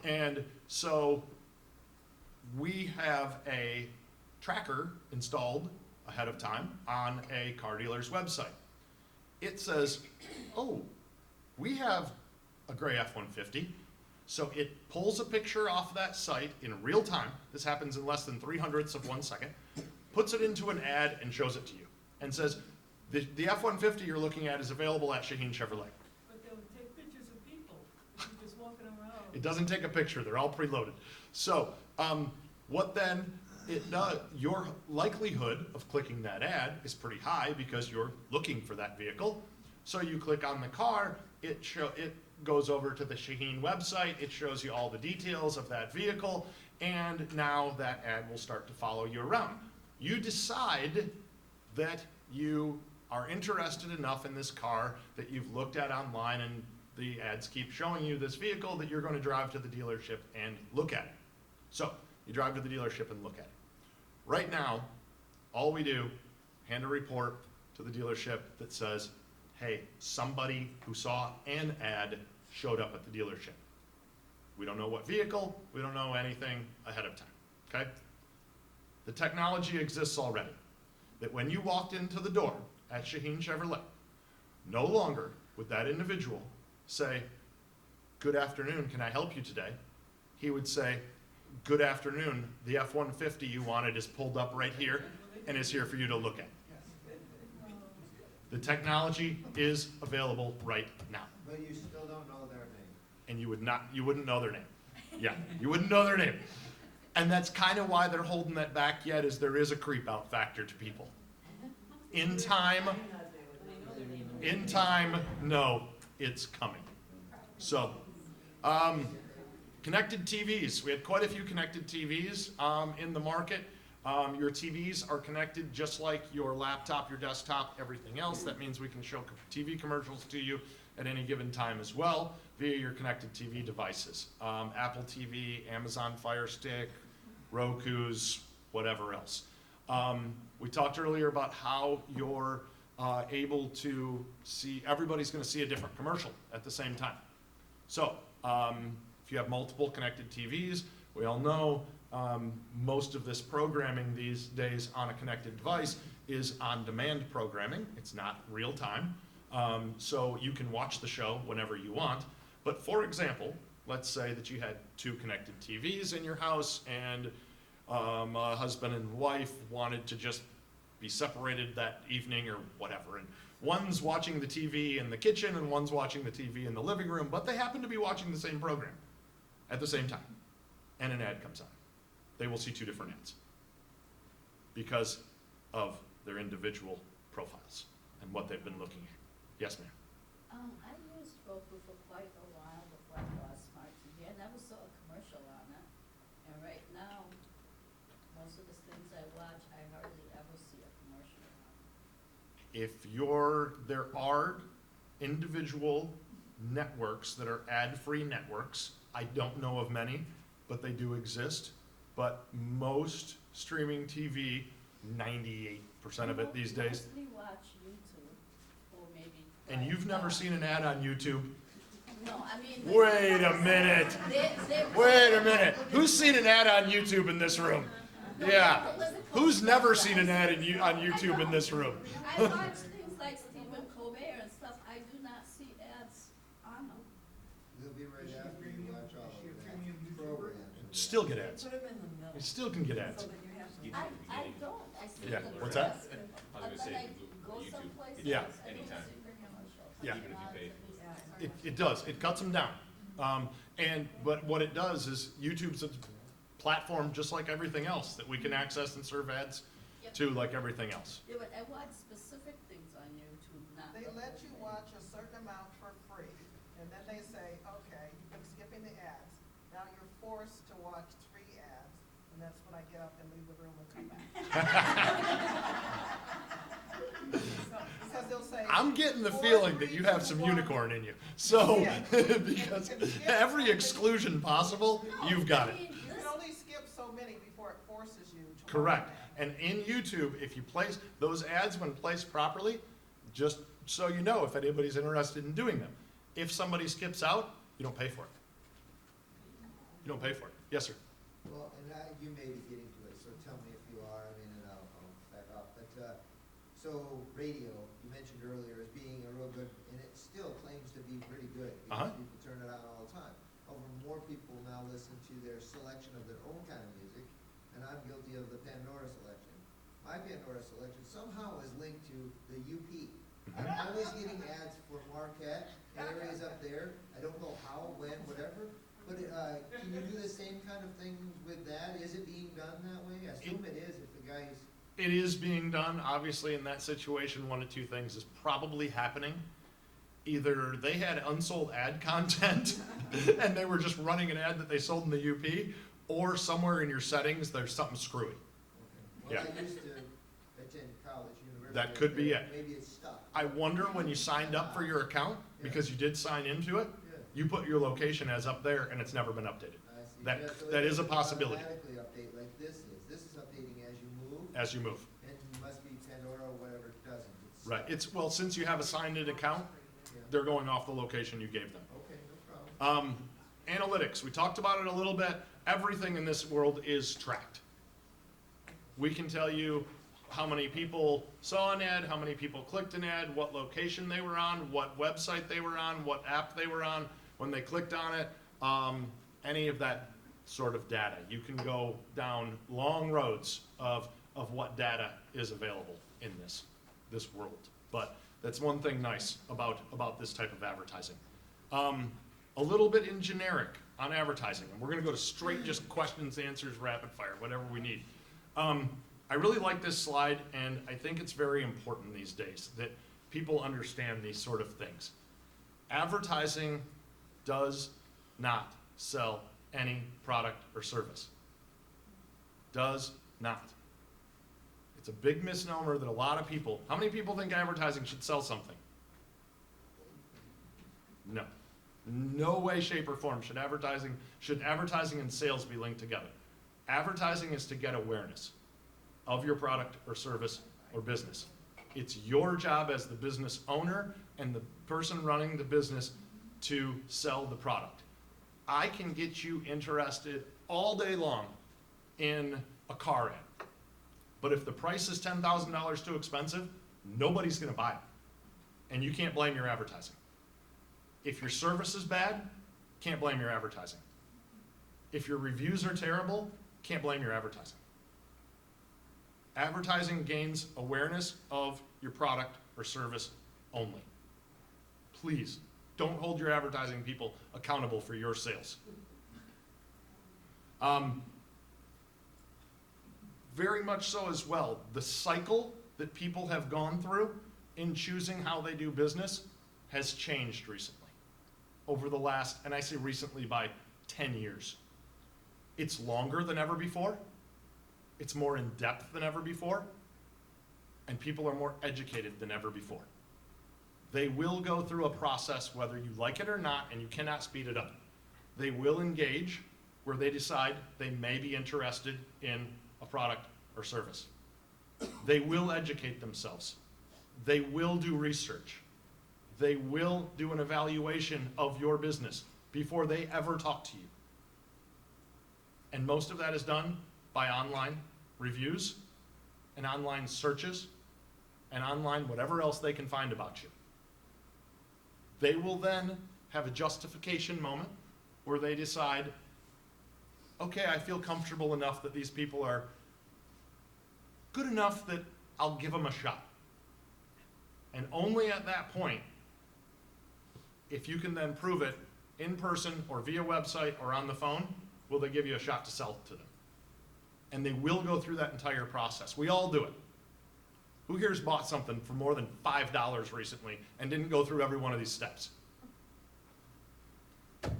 And so we have a tracker installed ahead of time on a car dealer's website. It says, oh, we have a gray F-150. So it pulls a picture off that site in real time. This happens in less than 0.03 of 1 second. Puts it into an ad and shows it to you. And says, the F-150 you're looking at is available at Shaheen Chevrolet. But they'll take pictures of people just walking around. It doesn't take a picture. They're all preloaded. So what then it does, your likelihood of clicking that ad is pretty high because you're looking for that vehicle. So you click on the car, it goes over to the Shaheen website, it shows you all the details of that vehicle, and now that ad will start to follow you around. You decide that you are interested enough in this car that you've looked at online and the ads keep showing you this vehicle that you're going to drive to the dealership and look at it. So you drive to the dealership and look at it. Right now, all we do, hand a report to the dealership that says, hey, somebody who saw an ad showed up at the dealership. We don't know what vehicle, we don't know anything ahead of time, okay? The technology exists already, that when you walked into the door at Shaheen Chevrolet, no longer would that individual say, good afternoon, can I help you today? He would say, good afternoon, the F-150 you wanted is pulled up right here and is here for you to look at. The technology is available right now. But you still don't know their name. And you wouldn't know their name. Yeah, you wouldn't know their name. And that's kind of why they're holding that back yet, is there is a creep out factor to people. In time, no, it's coming. So, connected TVs. We had quite a few connected TVs in the market. Your TVs are connected just like your laptop, your desktop, everything else. That means we can show TV commercials to you at any given time as well via your connected TV devices. Apple TV, Amazon Fire Stick, Roku's, whatever else. We talked earlier about how you're able to see, everybody's going to see a different commercial at the same time. So if you have multiple connected TVs, we all know most of this programming these days on a connected device is on-demand programming. It's not real time. So you can watch the show whenever you want. But for example, let's say that you had 2 connected TVs in your house and a husband and wife wanted to just be separated that evening or whatever. And one's watching the TV in the kitchen and one's watching the TV in the living room, but they happen to be watching the same program at the same time. And an ad comes on. They will see 2 different ads because of their individual profiles and what they've been looking at. Yes, ma'am. I used Roku for quite a while before I got a smart TV. I never saw a commercial on it. And right now, most of the things I watch, I hardly ever see a commercial on. There are individual networks that are ad-free networks. I don't know of many, but they do exist. But most streaming TV, 98% of it these days. I mostly watch YouTube or maybe. And you've never seen an ad on YouTube? No, I mean. Wait a minute. Wait a minute. Who's seen an ad on YouTube in this room? Yeah. Who's never seen an ad on YouTube in this room? I watch things like Stephen Colbert and stuff. I do not see ads on them. They'll be right after you watch all of that programs. Still get ads. Put them in the middle. You still can get ads. So that you have to. I don't. I see Yeah, them. what's that? I was gonna But say, I go YouTube, someplace Yeah. else, I don't Anytime. see the commercials. Yeah. Even if you pay. It does. It cuts them down. But what it does is YouTube's a platform just like everything else that we can access and serve ads Yep. to like everything else. Yeah, but I watch specific things on YouTube, not. They the let whole you thing. watch a certain amount for free, and then they say, okay, you've been skipping the ads. Now you're forced to watch 3 ads, and that's when I get up and leave the room and come back. Because they'll say. I'm getting the "For feeling that you have 3, some 2, 1." unicorn in you. So, Yeah. because every exclusion possible, you've got it. I mean, You can only skip so many before it forces you to. Correct. watch that. And in YouTube, if you place those ads when placed properly, just so you know if anybody's interested in doing them. If somebody skips out, you don't pay for it. You don't pay for it. Yes, sir. Well, and you may be getting to it, so tell me if you are, I mean, and I'll back off. But, so radio, you mentioned earlier as being a real good, and it still claims to be pretty good. Uh-huh. Because people turn it on all the time. However, more people now listen to their selection of their own kind of music, and I'm guilty of the Pandora selection. My Pandora selection somehow is linked to the UP. I'm always getting ads for Marquette and areas up there. I don't know how, when, whatever. But can you do the same kind of thing with that? Is it being done that way? I assume it is if the guy's. It is being done. Obviously, in that situation, one of two things is probably happening. Either they had unsold ad content and they were just running an ad that they sold in the UP, or somewhere in your settings there's something screwy. Okay. Well, Yeah. I used to attend college, university. That up could be there. it. Maybe it's stuck. I wonder when you signed up for your account, because you did sign into it, Yeah. you put your location as up there and it's never been updated I see. That- Yeah, so that it is a doesn't possibility. automatically update like this is. This is updating as you move, as you move. and must be Pandora or whatever doesn't. It's Right. stuck. It's, well, since you have a signed in account, Yeah. they're going off the location you gave them. Okay, no problem. Analytics, we talked about it a little bit. Everything in this world is tracked. We can tell you how many people saw an ad, how many people clicked an ad, what location they were on, what website they were on, what app they were on, when they clicked on it, any of that sort of data. You can go down long roads of what data is available in this world. But that's one thing nice about this type of advertising. A little bit in generic on advertising, and we're gonna go to straight just questions, answers, rapid fire, whatever we need. I really like this slide, and I think it's very important these days that people understand these sort of things. Advertising does not sell any product or service. Does not. It's a big misnomer that a lot of people, how many people think advertising should sell something? No. No way, shape, or form should advertising and sales be linked together. Advertising is to get awareness of your product or service or business. It's your job as the business owner and the person running the business to sell the product. I can get you interested all day long in a car ad. But if the price is $10,000 too expensive, nobody's gonna buy it. And you can't blame your advertising. If your service is bad, can't blame your advertising. If your reviews are terrible, can't blame your advertising. Advertising gains awareness of your product or service only. Please, don't hold your advertising people accountable for your sales. Very much so as well, the cycle that people have gone through in choosing how they do business has changed recently. Over the last, and I say recently by 10 years. It's longer than ever before. It's more in depth than ever before. And people are more educated than ever before. They will go through a process whether you like it or not, and you cannot speed it up. They will engage where they decide they may be interested in a product or service. They will educate themselves. They will do research. They will do an evaluation of your business before they ever talk to you. And most of that is done by online reviews and online searches and online whatever else they can find about you. They will then have a justification moment where they decide, okay, I feel comfortable enough that these people are good enough that I'll give them a shot. And only at that point, if you can then prove it in person or via website or on the phone, will they give you a shot to sell to them. And they will go through that entire process. We all do it. Who here's bought something for more than $5 recently and didn't go through every one of these steps? Of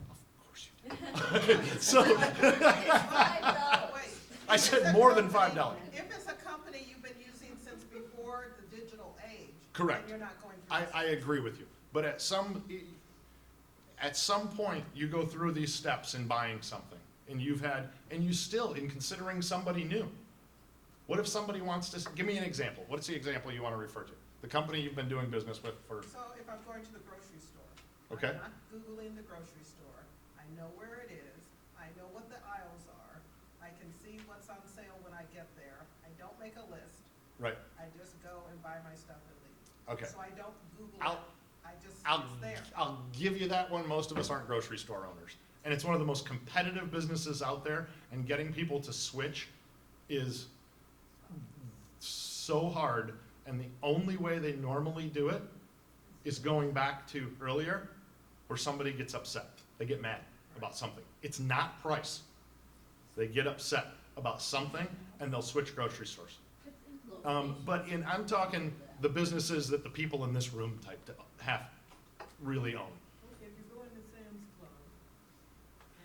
course you did. So, Wait, I if said it's a more than company- $5. If it's a company you've been using since before the digital age. Correct. Then you're not going through this. I agree with you. But at some point, you go through these steps in buying something. And you still, in considering somebody new. What if somebody wants to, give me an example. What's the example you want to refer to? The company you've been doing business with for, So if I'm going to the grocery store. Okay. I'm not Googling the grocery store. I know where it is. I know what get there, I don't make a list, Right, I just go and buy my stuff and leave. okay. So I don't Google I'll- it, I just, I'll, it's there. I'll give you that one. Most of us aren't grocery store owners. And it's one of the most competitive businesses out there, and getting people to switch is so hard. And the only way they normally do it is going back to earlier, where somebody gets upset. They get mad about something. It's not price. They get upset about something, and they'll switch grocery stores. I'm talking the businesses that the people in this room really own. If you go into Sam's Club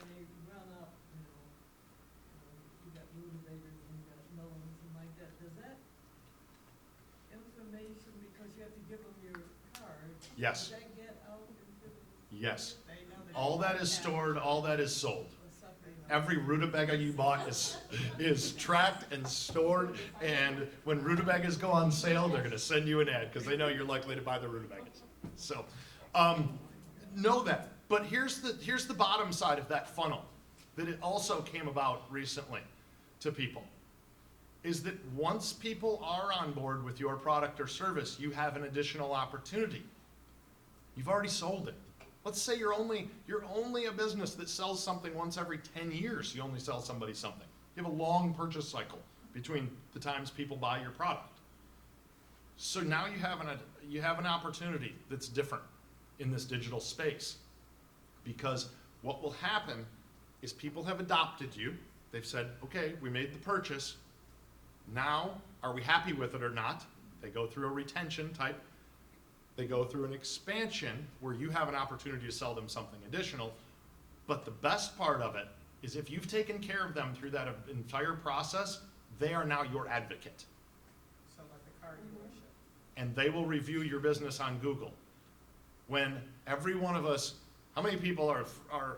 and they run up, you got rutabagas and you got melons and like that, does that information, because you have to give them your card? Yes. Does that get out into the? Yes. They know that All you that don't is have stored, all that is sold. Or something? Every rutabaga you bought is tracked and stored, and when rutabagas go on sale, they're gonna send you an ad, because they know you're likely to buy the rutabagas. So, know that. But here's the bottom side of that funnel, that it also came about recently to people, is that once people are on board with your product or service, you have an additional opportunity. You've already sold it. Let's say you're only a business that sells something once every 10 years. You only sell somebody something. You have a long purchase cycle between the times people buy your product. So now you have an opportunity that's different in this digital space, because what will happen is people have adopted you. They've said, okay, we made the purchase. Now, are we happy with it or not? They go through a retention type. They go through an expansion where you have an opportunity to sell them something additional. But the best part of it is if you've taken care of them through that entire process, they are now your advocate. So like the car dealership. And they will review your business on Google. When every one of us, how many people are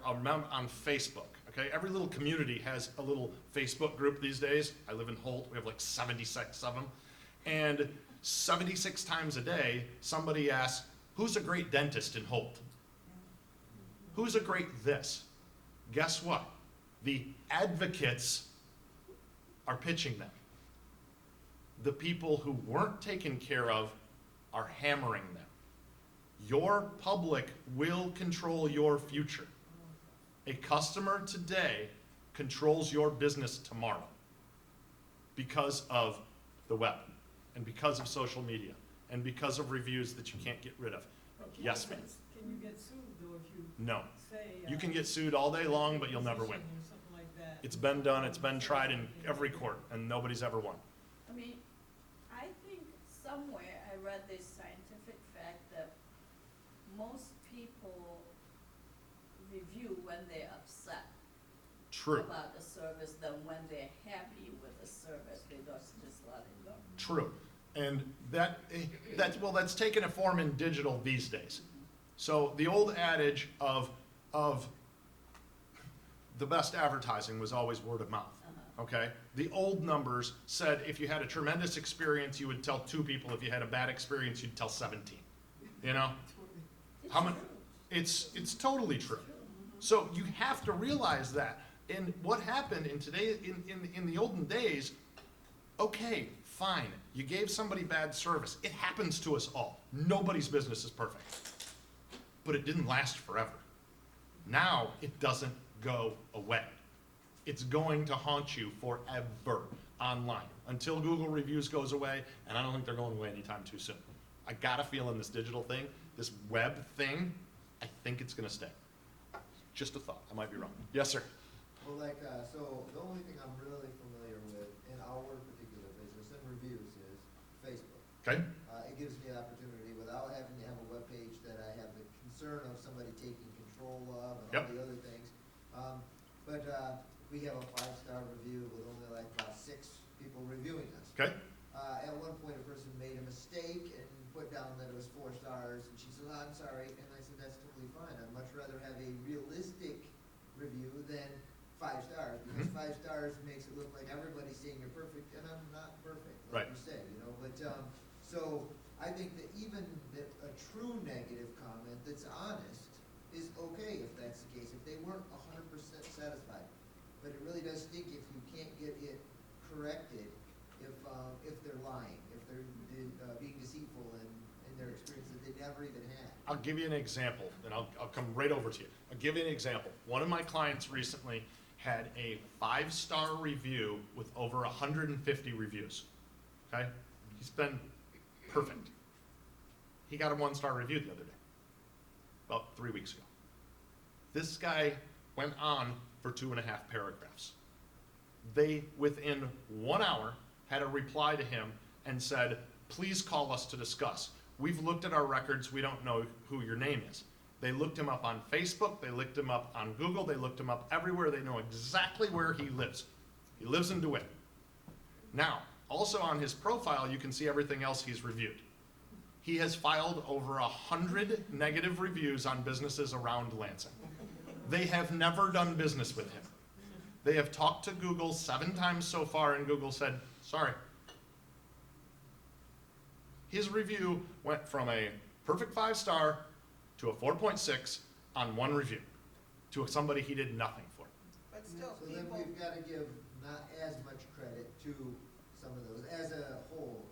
on Facebook? Okay, every little community has a little Facebook group these days. I live in Holt, we have like 76 of them. And 76 times a day, somebody asks, who's a great dentist in Holt? Who's a great this? Guess what? The advocates are pitching them. The people who weren't taken care of are hammering them. Your public will control your future. A customer today controls your business tomorrow because of the web, and because of social media, and because of reviews that you can't get rid of. But can Yes, you ma'am. get- Can you get sued though if you No. say? You can get sued all day long, but you'll never win. Or something like that? It's been done, it's been tried in every court, and nobody's ever won. I mean, I think somewhere I read this scientific fact that most people review when they're upset True, about the service than when they're happy with the service. They just let it go. true. And that's taken a form in digital these days. So the old adage of the best advertising was always word of mouth. Okay? The old numbers said if you had a tremendous experience, you would tell 2 people. If you had a bad experience, you'd tell 17. You know? How many? It's totally true. So you have to realize that. And what happened in the olden days, okay, fine. You gave somebody bad service. It happens to us all. Nobody's business is perfect. But it didn't last forever. Now it doesn't go away. It's going to haunt you forever online until Google reviews goes away, and I don't think they're going away anytime too soon. I got a feeling this digital thing, this web thing, I think it's gonna stay. Just a thought, I might be wrong. Yes, sir. Well, like, so the only thing I'm really familiar with in our particular business and reviews is Facebook. Okay? It gives me an opportunity without having to have a webpage that I have the concern of somebody taking control of and all Yep. the other things. But we have a 5-star review with only like about 6 people reviewing us. Okay? At one point, a person made a mistake and put down that it was 4 stars, and she said, "I'm sorry," and I said, "That's totally fine. I'd much rather have a realistic review than 5 stars, because 5 stars makes it look like everybody's saying you're perfect, and I'm not perfect, like Right. you said, you know." But so I think that even a true negative comment that's honest is okay if that's the case. If they weren't 100% satisfied, but it really does stink if you can't get it corrected if they're lying, if they're being deceitful in their experience that they never even had. I'll give you an example, and I'll come right over to you. I'll give you an example. One of my clients recently had a 5-star review with over 150 reviews, okay? He's been perfect. He got a 1-star review the other day, about 3 weeks ago. This guy went on for 2.5 paragraphs. They, within 1 hour, had a reply to him and said, please call us to discuss. We've looked at our records, we don't know who your name is. They looked him up on Facebook, they looked him up on Google, they looked him up everywhere, they know exactly where he lives. He lives in DeWitt. Now, also on his profile, you can see everything else he's reviewed. He has filed over 100 negative reviews on businesses around Lansing. They have never done business with him. They have talked to Google 7 times so far, and Google said, sorry. His review went from a perfect 5-star to a 4.6 on 1 review, to somebody he did nothing for. But still, So then people, we've got to give not as much credit to some of those. As a whole,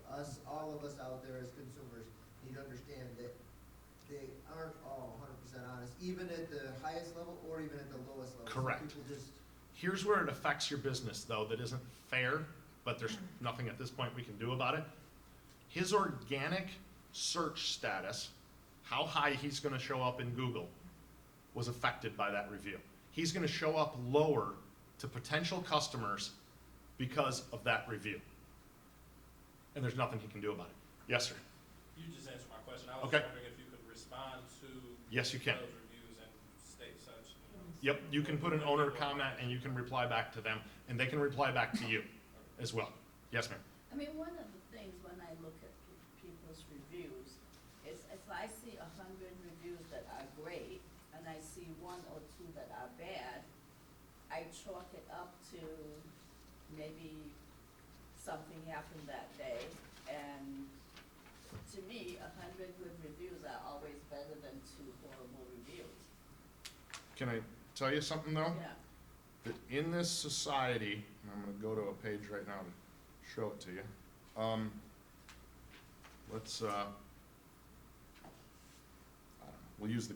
all of us out there as consumers need to understand that they aren't all 100% honest, even at the highest level or even at the lowest level. Some Correct. people just, Here's where it affects your business, though, that isn't fair, but there's nothing at this point we can do about it. His organic search status, how high he's going to show up in Google, was affected by that review. He's going to show up lower to potential customers because of that review. And there's nothing he can do about it. Yes, sir. You just answered my question. I was Okay. wondering if you could respond to Yes, you can. those reviews and state such, you know. Yep, you can put an owner comment and you can reply back to them, and they can reply back to you as well. Yes, ma'am. I mean, one of the things when I look at people's reviews is if I see 100 reviews that are great and I see 1 or 2 that are bad, I chalk it up to maybe something happened that day. And to me, 100 good reviews are always better than 2 horrible reviews. Can I tell you something, though? Yeah. That in this society, and I'm going to go to a page right now to show it to you. Let's, I don't know, we'll use the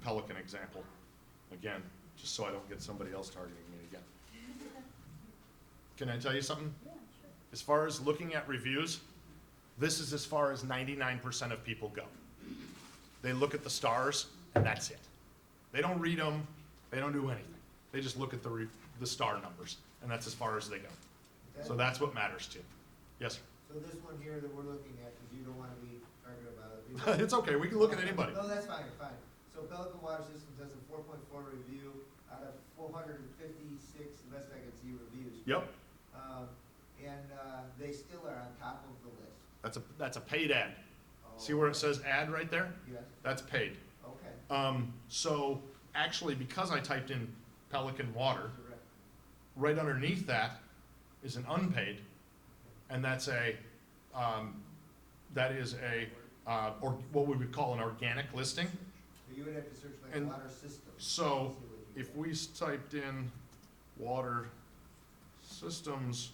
Pelican example again, just so I don't get somebody else targeting me again. Can I tell you something? Yeah, sure. As far as looking at reviews, this is as far as 99% of people go. They look at the stars, and that's it. They don't read them, they don't do anything. They just look at the star numbers, and that's as far as they go. So that's what matters to you. Yes, sir. so this one here that we're looking at, because you don't want to be arguing about it. It's okay, we can look at anybody. No, that's fine, fine. So Pelican Water Systems has a 4.4 review out of 456, the best I can see, reviews. Yep, They still are on top of the list. that's a paid ad. See where it says ad right there? Yes, That's paid. okay. So actually, because I typed in Pelican Water, Direct. right underneath that is an unpaid, and that's or what we would call an organic listing. So you would have to search like And water systems. so to see what you if get. we typed in water systems,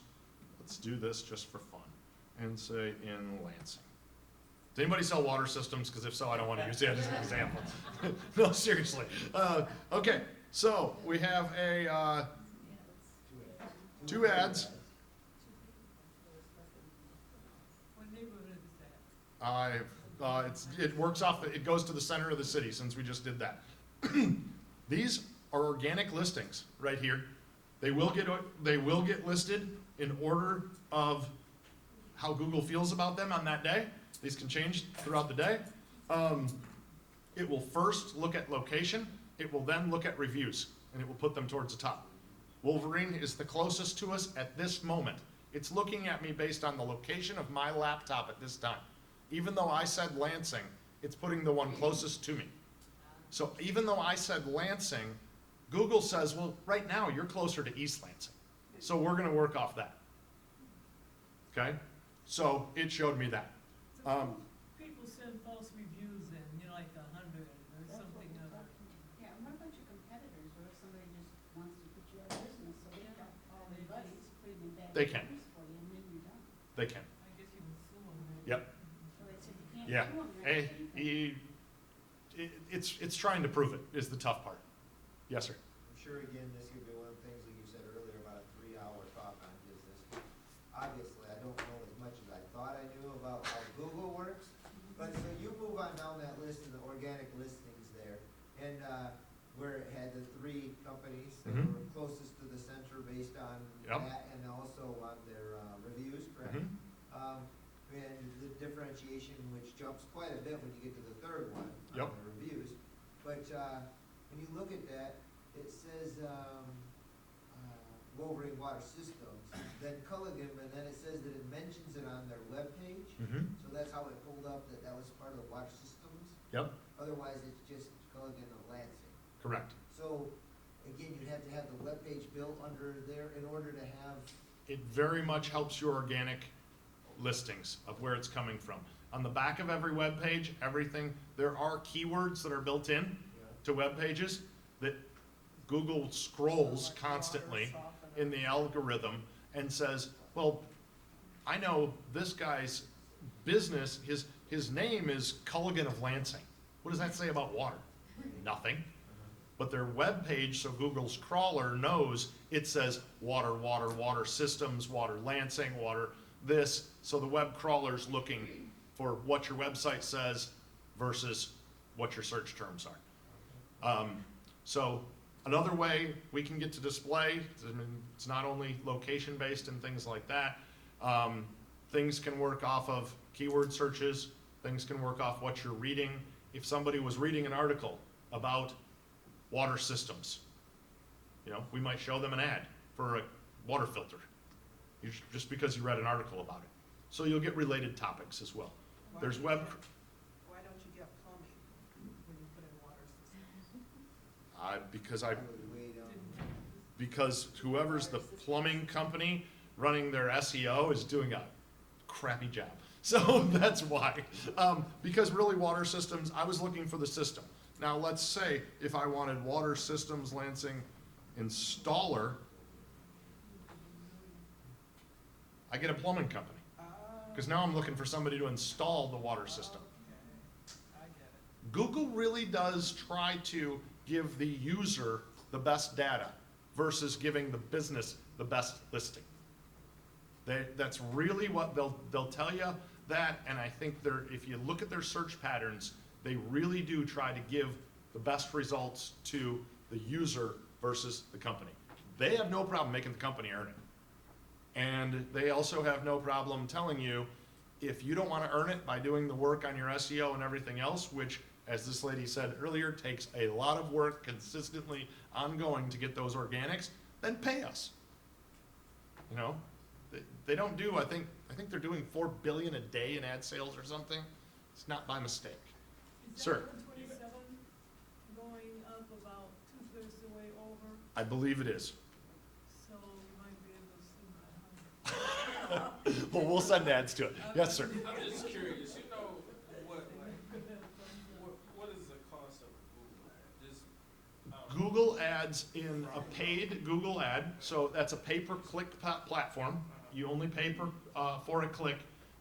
let's do this just for fun, and say in Lansing. Does anybody sell water systems? Because if so, I don't want to use it as an example. No, seriously. Okay, so we have two ads. What neighborhood is that? It works off, it goes to the center of the city, since we just did that. These are organic listings right here. They will get listed in order of how Google feels about them on that day. These can change throughout the day. It will first look at location. It will then look at reviews, and it will put them towards the top. Wolverine is the closest to us at this moment. It's looking at me based on the location of my laptop at this time. Even though I said Lansing, it's putting the one closest to me. So even though I said Lansing, Google says, well, right now you're closer to East Lansing. So we're gonna work off that. Okay? So it showed me that. So people send false reviews in, like 100 or something other. Yeah, and what about your competitors, or if somebody just wants to put you out of business, so they got all their buddies? They can. use for you, and then you're done. They can. I guess you can sue them. maybe. Yep. So they said you can't Yeah. sue 'em, Hey, right? it's trying to prove it is the tough part. Yes, sir. I'm sure again, this could be one of the things that you said earlier about a 3-hour talk on business. Obviously, I don't know as much as I thought I knew about how Google works, but so you move on down that list of the organic listings there, and, where it had the 3 companies that Mhm. were closest to the center based on Yep. that and also on their, reviews, correct? Mhm. And the differentiation, which jumps quite a bit when you get to the 3rd one, Yep. on the reviews. But, when you look at that, it says, Wolverine Water Systems, then Culligan, and then it says that it mentions it on their webpage. Mhm. So that's how it pulled up that that was part of Water Systems. Yep. Otherwise, it's just Culligan of Lansing. Correct. So, again, you'd have to have the webpage built under there in order to have, It very much helps your organic listings of where it's coming from. On the back of every web page, everything, there are keywords that are built in you know, to web pages that Google scrolls Like constantly water softener. in the algorithm and says, well, I know this guy's business, his name is Culligan of Lansing. What does that say about water? Nothing. But their web page, so Google's crawler knows, it says water, water, water systems, water Lansing, water this. So the web crawler's looking for what your website says versus what your search terms are. So another way we can get to display, I mean, it's not only location-based and things like that. Things can work off of keyword searches. Things can work off what you're reading. If somebody was reading an article about water systems, we might show them an ad for a water filter, just because you read an article about it. So you'll get related topics as well. Why There's don't you web, get- Why don't you get plumbing when you put in water systems? because whoever's the plumbing company running their SEO is doing a crappy job. So that's why. Because really water systems, I was looking for the system. Now let's say if I wanted water systems Lansing installer, I get a plumbing company. Because now I'm looking for somebody to install the water system. Okay, I get it. Google really does try to give the user the best data versus giving the business the best listing. That's really what they'll tell you that, and I think if you look at their search patterns, they really do try to give the best results to the user versus the company. They have no problem making the company earn it. And they also have no problem telling you, if you don't want to earn it by doing the work on your SEO and everything else, which, as this lady said earlier, takes a lot of work consistently ongoing to get those organics, then pay us. They don't do, I think they're doing $4 billion a day in ad sales or something. It's not by mistake. Is Sir. that 127 going up about 2/3 the way over? I believe it is. So we might be able to see my 100. Well, we'll send ads to it. Yes, sir. I'm just curious, what is the cost of a Google ad? Just, Google ads in a paid Google ad, so that's a pay-per-click platform. You only pay for a click,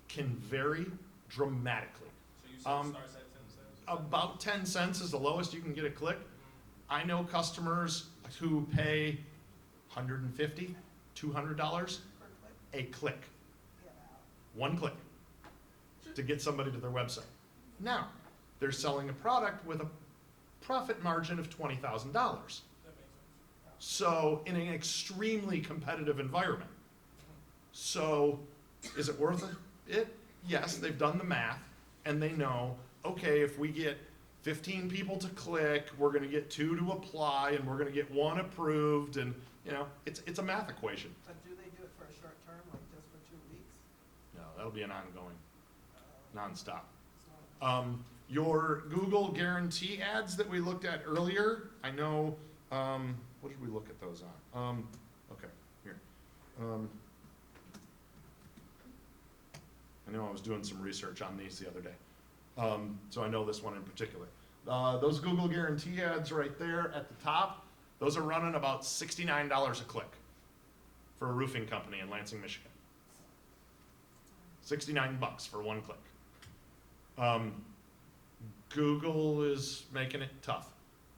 can vary dramatically. So you said it starts at 10 cents? About 10 cents is the lowest you can get a click. I know customers who pay $150, $200 Per click? a click, Get out. one click, to get somebody to their website. Now, they're selling a product with a profit margin of $20,000. That makes sense. So in an extremely competitive environment. So is it worth it? Yes, they've done the math and they know, okay, if we get 15 people to click, we're gonna get 2 to apply and we're gonna get 1 approved, and it's a math equation. But do they do it for a short term, like just for 2 weeks? No, that'll be an ongoing, nonstop. It's not- Your Google guarantee ads that we looked at earlier, I know, what did we look at those on? Okay, here. I know I was doing some research on these the other day. So I know this one in particular. Those Google guarantee ads right there at the top, those are running about $69 a click. for a roofing company in Lansing, Michigan. $69 for one click. Google is making it tough.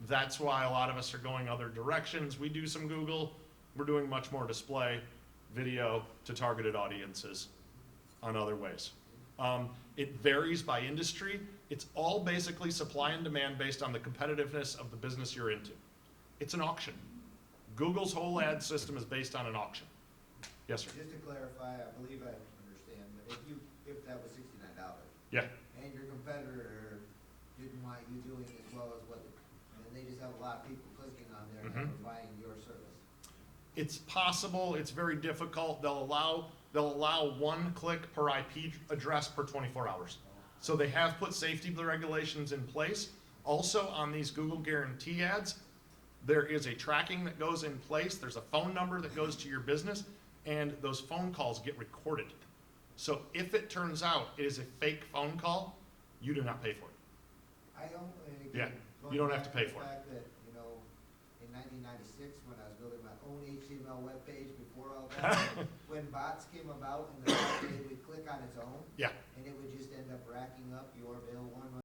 That's why a lot of us are going other directions. We do some Google. We're doing much more display, video to targeted audiences on other ways. It varies by industry. It's all basically supply and demand based on the competitiveness of the business you're into. It's an auction. Google's whole ad system is based on an auction. Yes, sir. Just to clarify, I believe I understand, but if that was $69, Yeah. and your competitor didn't want you doing as well as what, and they just have a lot of people clicking on there and Mhm. buying your service. It's possible. It's very difficult. They'll allow one click per IP address per 24 hours. So they have put safety regulations in place. Also, on these Google Guarantee ads, there is a tracking that goes in place. There's a phone number that goes to your business, and those phone calls get recorded. So if it turns out it is a fake phone call, you do not pay for it. I don't, and Yeah, again, you don't have to pay for it. The fact that, in 1996, when I was building my own HTML webpage before all that, when bots came about and the fact that it would click on its own, Yeah. and it would just end up racking up your bill one